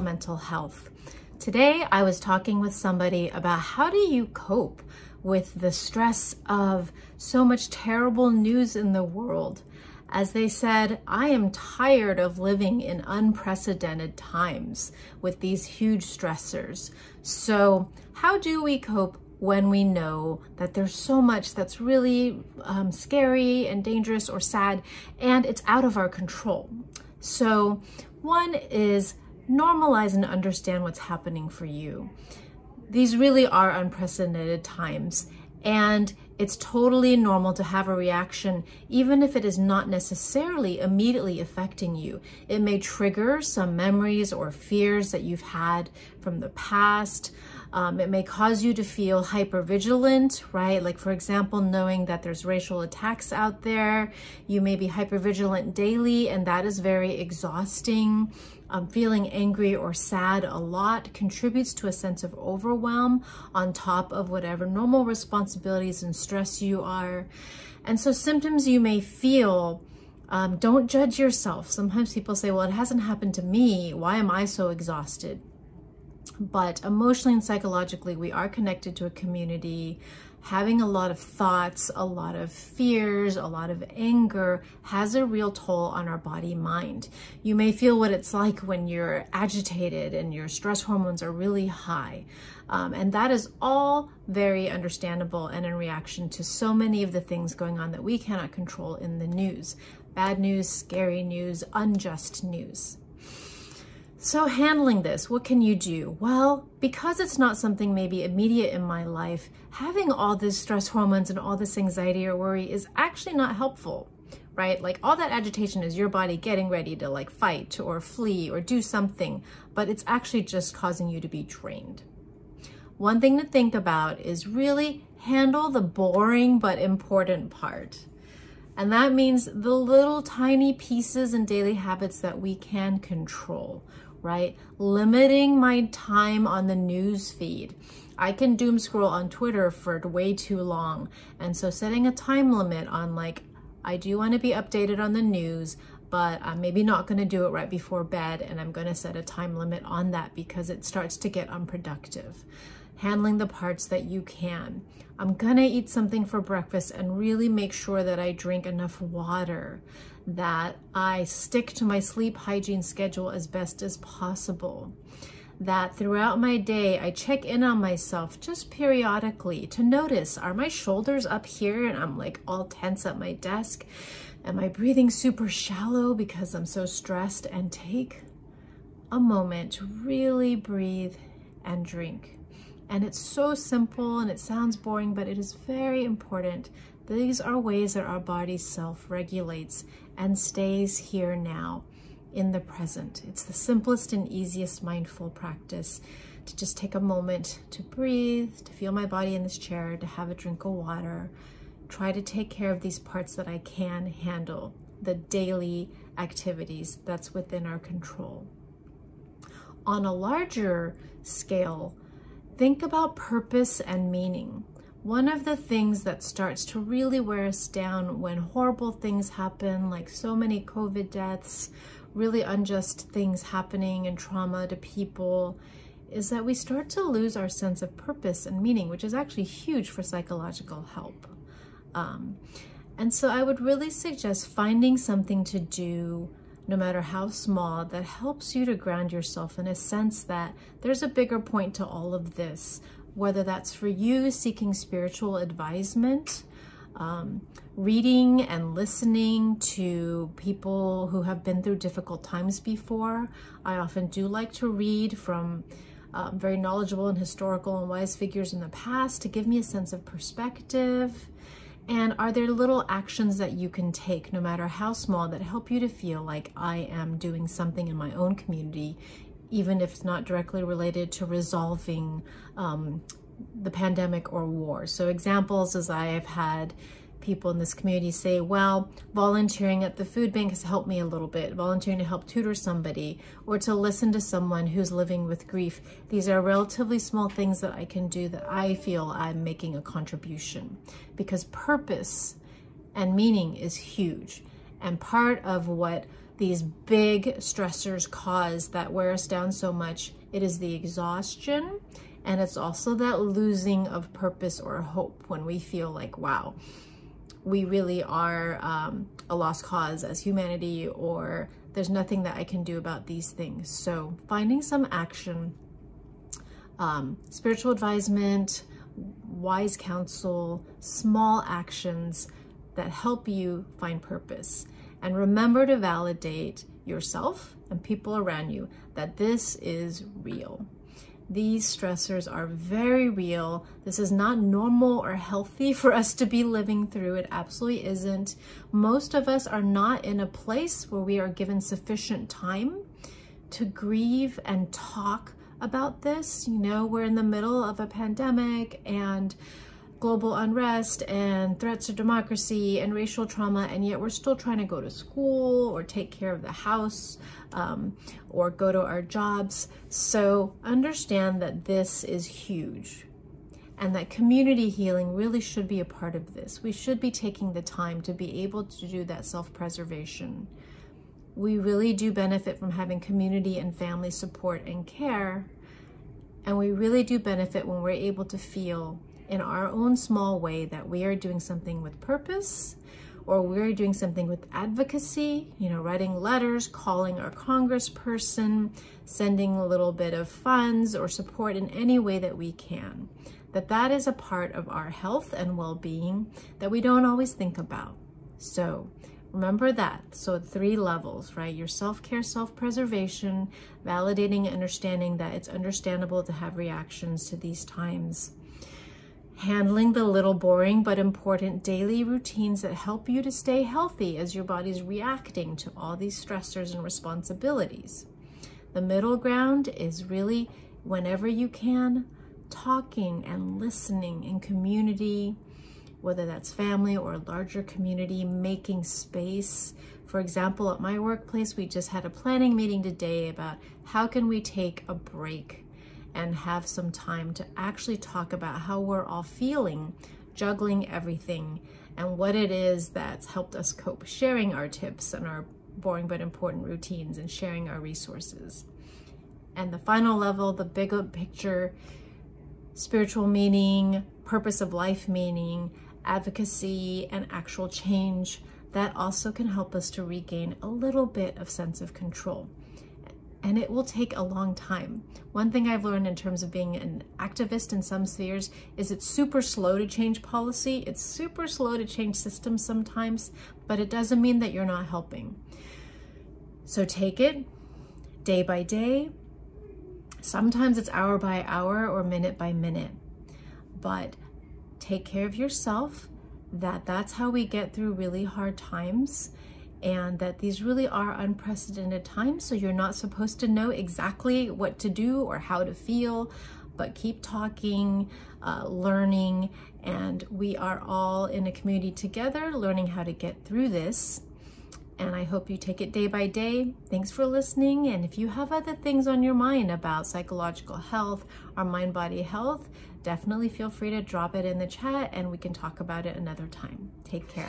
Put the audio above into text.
mental health. Today, I was talking with somebody about how do you cope with the stress of so much terrible news in the world. As they said, I am tired of living in unprecedented times with these huge stressors. So how do we cope when we know that there's so much that's really scary and dangerous or sad, and it's out of our control? So one is normalize and understand what's happening for you. These really are unprecedented times, and it's totally normal to have a reaction, even if it is not necessarily immediately affecting you. It may trigger some memories or fears that you've had from the past. It may cause you to feel hypervigilant, right? Like, for example, knowing that there's racial attacks out there. You may be hypervigilant daily, and that is very exhausting. Feeling angry or sad a lot contributes to a sense of overwhelm on top of whatever normal responsibilities and stress you are. And so symptoms you may feel, don't judge yourself. Sometimes people say, well, it hasn't happened to me. Why am I so exhausted? But emotionally and psychologically, we are connected to a community. Having a lot of thoughts, a lot of fears, a lot of anger has a real toll on our body mind. You may feel what it's like when you're agitated and your stress hormones are really high. And that is all very understandable and in reaction to so many of the things going on that we cannot control in the news. Bad news, scary news, unjust news. So handling this, what can you do? Well, because it's not something maybe immediate in my life, having all this stress hormones and all this anxiety or worry is actually not helpful, right? Like, all that agitation is your body getting ready to like fight or flee or do something, but it's actually just causing you to be drained. One thing to think about is really handle the boring but important part. And that means the little tiny pieces and daily habits that we can control, right? Limiting my time on the news feed. I can doom scroll on Twitter for way too long. And so setting a time limit on, like, I do want to be updated on the news, but I'm maybe not going to do it right before bed. And I'm going to set a time limit on that because it starts to get unproductive. Handling the parts that you can. I'm going to eat something for breakfast and really make sure that I drink enough water, that I stick to my sleep hygiene schedule as best as possible, that throughout my day, I check in on myself just periodically to notice, are my shoulders up here and I'm like all tense at my desk? Am I breathing super shallow because I'm so stressed? And take a moment to really breathe and drink. And it's so simple and it sounds boring, but it is very important. These are ways that our body self-regulates and stays here now in the present. It's the simplest and easiest mindful practice to just take a moment to breathe, to feel my body in this chair, to have a drink of water, try to take care of these parts that I can handle, the daily activities that's within our control. On a larger scale, think about purpose and meaning. One of the things that starts to really wear us down when horrible things happen, like so many COVID deaths, really unjust things happening and trauma to people, is that we start to lose our sense of purpose and meaning, which is actually huge for psychological help. And so I would really suggest finding something to do, no matter how small, that helps you to ground yourself in a sense that there's a bigger point to all of this, whether that's for you seeking spiritual advisement, reading and listening to people who have been through difficult times before. I often do like to read from very knowledgeable and historical and wise figures in the past to give me a sense of perspective. And are there little actions that you can take, no matter how small, that help you to feel like I am doing something in my own community, even if it's not directly related to resolving the pandemic or war? So examples is I have had people in this community say, well, volunteering at the food bank has helped me a little bit, volunteering to help tutor somebody, or to listen to someone who's living with grief. These are relatively small things that I can do that I feel I'm making a contribution, because purpose and meaning is huge. And part of what these big stressors cause that wear us down so much. It is the exhaustion, and it's also that losing of purpose or hope when we feel like, wow, we really are a lost cause as humanity, or there's nothing that I can do about these things. So finding some action, spiritual advisement, wise counsel, small actions that help you find purpose. And remember to validate yourself and people around you that this is real. These stressors are very real. This is not normal or healthy for us to be living through. It absolutely isn't. Most of us are not in a place where we are given sufficient time to grieve and talk about this. You know, we're in the middle of a pandemic and global unrest and threats to democracy and racial trauma, and yet we're still trying to go to school or take care of the house or go to our jobs. So understand that this is huge, and that community healing really should be a part of this. We should be taking the time to be able to do that self-preservation. We really do benefit from having community and family support and care, and we really do benefit when we're able to feel in our own small way that we are doing something with purpose, or we're doing something with advocacy, you know, writing letters, calling our congressperson, sending a little bit of funds or support in any way that we can. That is a part of our health and well-being that we don't always think about. So remember that. So 3 levels, right? Your self-care, self-preservation, validating and understanding that it's understandable to have reactions to these times. Handling the little boring but important daily routines that help you to stay healthy as your body's reacting to all these stressors and responsibilities. The middle ground is really, whenever you can, talking and listening in community, whether that's family or a larger community, making space. For example, at my workplace, we just had a planning meeting today about how can we take a break and have some time to actually talk about how we're all feeling, juggling everything, and what it is that's helped us cope, sharing our tips and our boring but important routines, and sharing our resources. And the final level, the bigger picture, spiritual meaning, purpose of life meaning, advocacy, and actual change, that also can help us to regain a little bit of sense of control. And it will take a long time. One thing I've learned in terms of being an activist in some spheres is it's super slow to change policy. It's super slow to change systems sometimes, but it doesn't mean that you're not helping. So take it day by day. Sometimes it's hour by hour or minute by minute, but take care of yourself. That's how we get through really hard times. And that these really are unprecedented times, so you're not supposed to know exactly what to do or how to feel, but keep talking, learning, and we are all in a community together learning how to get through this. And I hope you take it day by day. Thanks for listening, and if you have other things on your mind about psychological health or mind-body health, definitely feel free to drop it in the chat and we can talk about it another time. Take care.